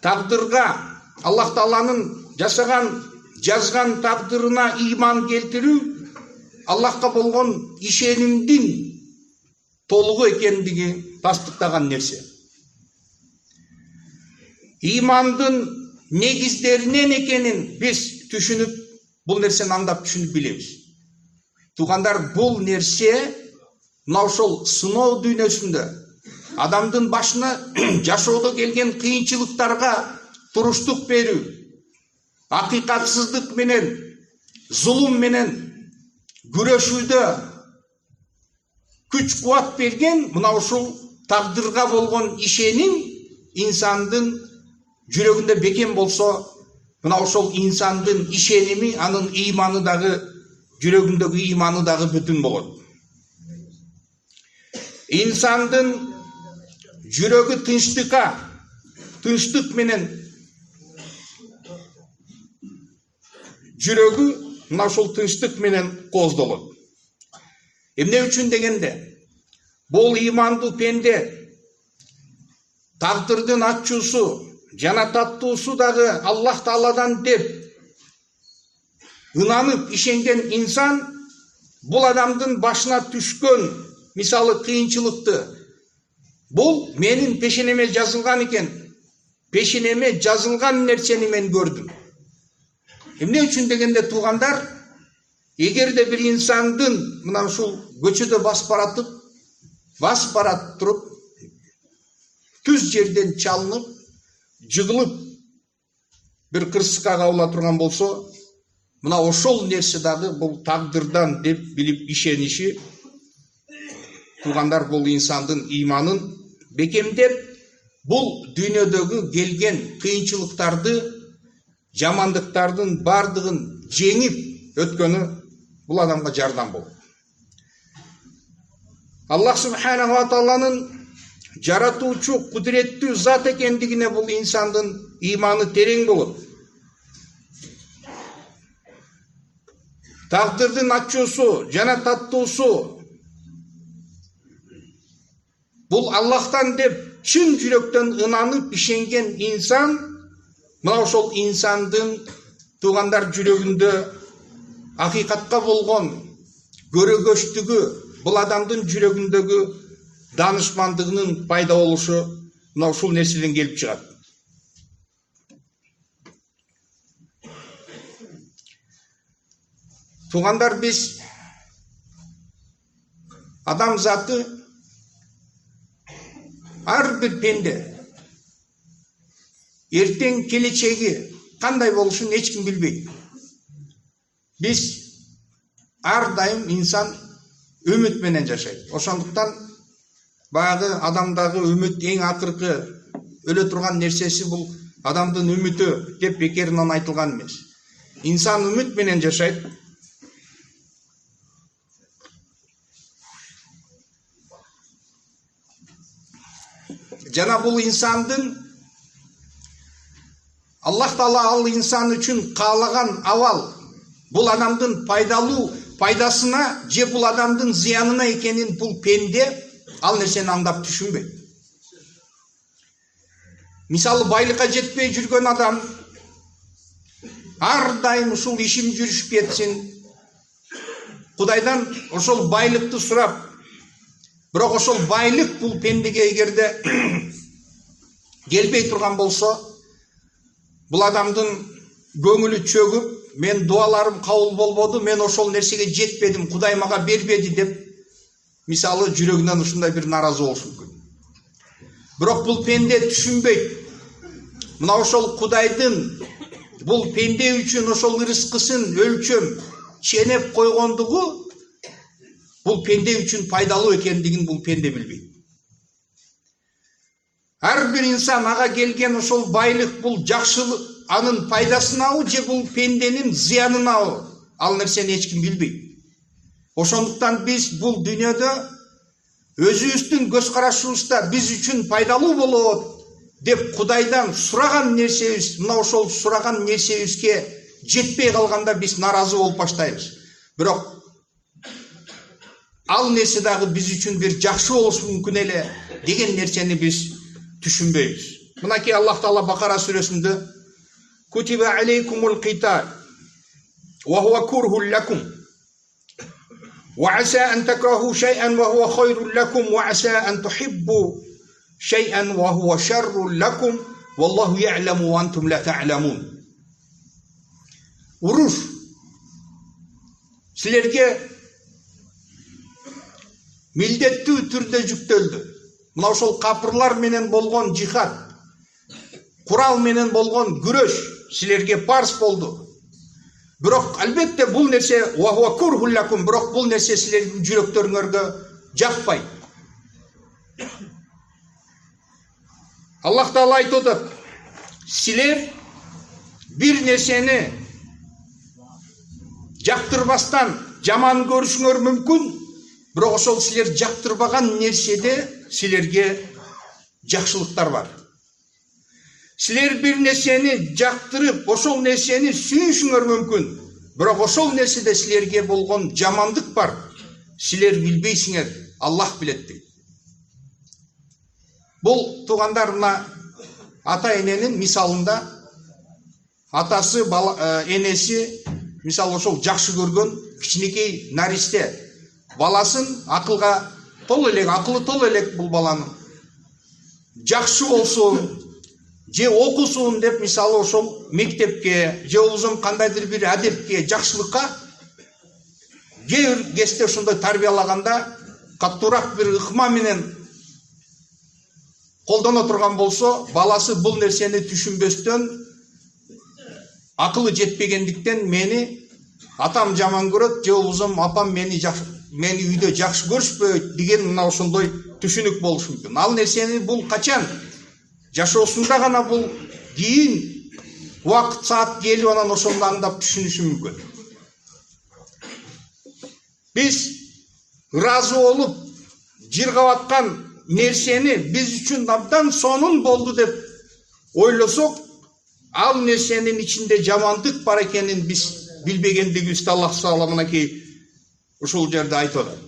тагдырга, Аллах Тааланын жазган тагдырына иман келтирүү Аллахка болгон ишенимдин толугу экендиги тастыктаган нерсе. Имандын негиздеринен экенин биз түшүнүп, бул нерсени аңдап түшүнүп билебиз. Туугандар, бул нерсе мына ошол сыноо дүйнөсүндө адамдын башына жашоодо келген кыйынчылыктарга туруштук берүү, акыйкатсыздык менен, зулум менен күрөшүүдө күч кубат берген мына ушул тагдырга болгон ишеним инсандын жүрөгүндө бекем болсо, мына ошол инсандын ишеними, анын ыйманы дагы, жүрөгүндөгү ыйманы дагы бүтүн болот. Инсандын жүрөгү тынчтык менен жүрөгү мына ошол тынчтык менен кооздолот. Эмне үчүн дегенде, бул ыймандуу пенде тагдырдын ачуусу жана таттуусу дагы Аллах Тааладан деп ынанып ишенген инсан бул адамдын башына түшкөн мисалы кыйынчылыкты, бул менин пешенеме жазылган экен, пешенеме жазылган нерсени мен көрдүм. Эмне үчүн дегенде, туугандар, эгерде бир инсандын мына ушул көчөдө бас барат туруп, түз жерден чалынып, жыгылып бир кырсыкка кабыла турган болсо, мына ошол нерсе дагы бул тагдырдан деп билип ишениши, туугандар, бул инсандын ыйманын бекемдеп, бул дүйнөдөгү келген кыйынчылыктарды, жамандыктардын бардыгын жеңип өткөнү бул адамга жардам болот. Аллах Субханаху ва Тааланын жаратуучу, кудуреттүү зат экендигине бул инсандын ыйманы терең болот. Тагдырдын ачуусу жана таттуусу бул Аллахтан деп чын жүрөктөн ынанып ишенген инсан, мына ошол инсандын, туугандар, жүрөгүндө акыйкатка болгон көрөгөчтүгү, бул адамдын жүрөгүндөгү данышмандыгынын пайда болушу мына ушул нерседен келип чыгат. Туугандар, биз адам заты, ар бир пенде эртең келечеги кандай болушун эч ким билбейт. Биз ар дайым инсан үмүт менен жашайт. Ошондуктан баягы адамдагы үмүт эң акыркы өлө турган нерсеси бул адамдын үмүтү деп бекеринен айтылган эмес. Инсан үмүт менен жашайт. Жана бул инсандын Аллах Таала ал инсан үчүн каалаган абал, бул адамдын пайдасына же бул адамдын зыянына экенин бул пенде ал нерсени аңдап түшүнбөйт. Мисалы, байлыкка жетпей жүргөн адам ар дайым ушул ишим жүрүшүп кетсин, Кудайдан ошол байлыкты сурап, бирок ошол байлык бул пендеге эгерде келбей турган болсо, бул адамдын көңүлү чөгүп, мен дуаларым кабыл болбоду, мен ошол нерсеге жетпедим, Кудай мага бербеди деп, мисалы, жүрөгүнөн ушундай бир наразы болушу мүмкүн. Бирок бул пенде түшүнбөйт. Мына ошол Кудайдын бул пенде үчүн ошол ырыскысын өлчөм ченеп койгондугу бул пенде үчүн пайдалуу экендигин бул пенде билбейт. Ар бир инсан ага келген ошол байлык бул жакшылык, анын пайдасынабы же бул пенденин зыянынабы, ал нерсени эч ким билбейт. Ошондуктан биз бул дүйнөдө өзүбүздүн көз карашыбызда биз үчүн пайдалуу болот деп Кудайдан сураган нерсебиз, мына ошол сураган нерсебизге жетпей калганда биз наразы болуп баштайбыз. Бирок ал нерсе дагы биз үчүн бир жакшы болушу мүмкүн эле деген нерсени биз түшүнбөйбүз. Мынакей Аллах Таала Бакара сүресинде кутиба алейкумул қитал ва хуа курхун лакум ва аса ан такраху шай'ан ва хуа хайрун лакум ва аса ан тухиббу шай'ан ва хуа шаррун лакум валлаху я'ламу ва антум ла та'ламун. Уруш силерге милдеттүү түрдө жүктөлдү. Мына ошол капырлар менен болгон жихад, курал менен болгон күрөш силерге парз болду. Бирок албетте бул нерсе ва хуа курхун лакум, бирок бул нерсе силердин жүрөктөрүңөргө жакпайт. Аллах Таала айтып атат: силер бир нерсени жактырбастан жаман көрүшүңөр мүмкүн, бирок ошол силер жактырбаган нерседе силерге жакшылыктар бар. Силер бир нерсени жактырып, ошол нерсени сүйүшүңөр мүмкүн, бирок ошол нерседе силерге болгон жамандык бар. Силер билбейсиңер, Аллах билет дейт. Бул туугандар мына ата эненин мисалында атасы, энеси мисалы ошол жакшы көргөн кичинекей наристе баласын акылга толо элек, акылы толо элек бул баланын. Жакшы болсун, же окусун деп мисалы ошол мектепке, же болбосо кандайдыр бир адепке, жакшылыкка кээ бир кезде ошондой тарбиялаганда каттуураак бир ыкма менен колдоно турган болсо, баласы бул нерсени түшүнбөстөн, акылы жетпегендиктен мени атам жаман көрөт, же болбосо апам мени үйдө жакшы көрүшпөйт деген мына ошондой түшүнүк болушу мүмкүн. Ал нерсени бул качан жашоосунда гана бул кийин убакыт саат келип анан ошону аңдап түшүнүшү мүмкүн. Биз ыраазы болуп жыргап аткан нерсени биз үчүн абдан сонун болду деп ойлосок, ал нерсенин ичинде жамандык бар экенин биз билбегендигибизди Аллах Таала мынакей ушул жерде айтып атат.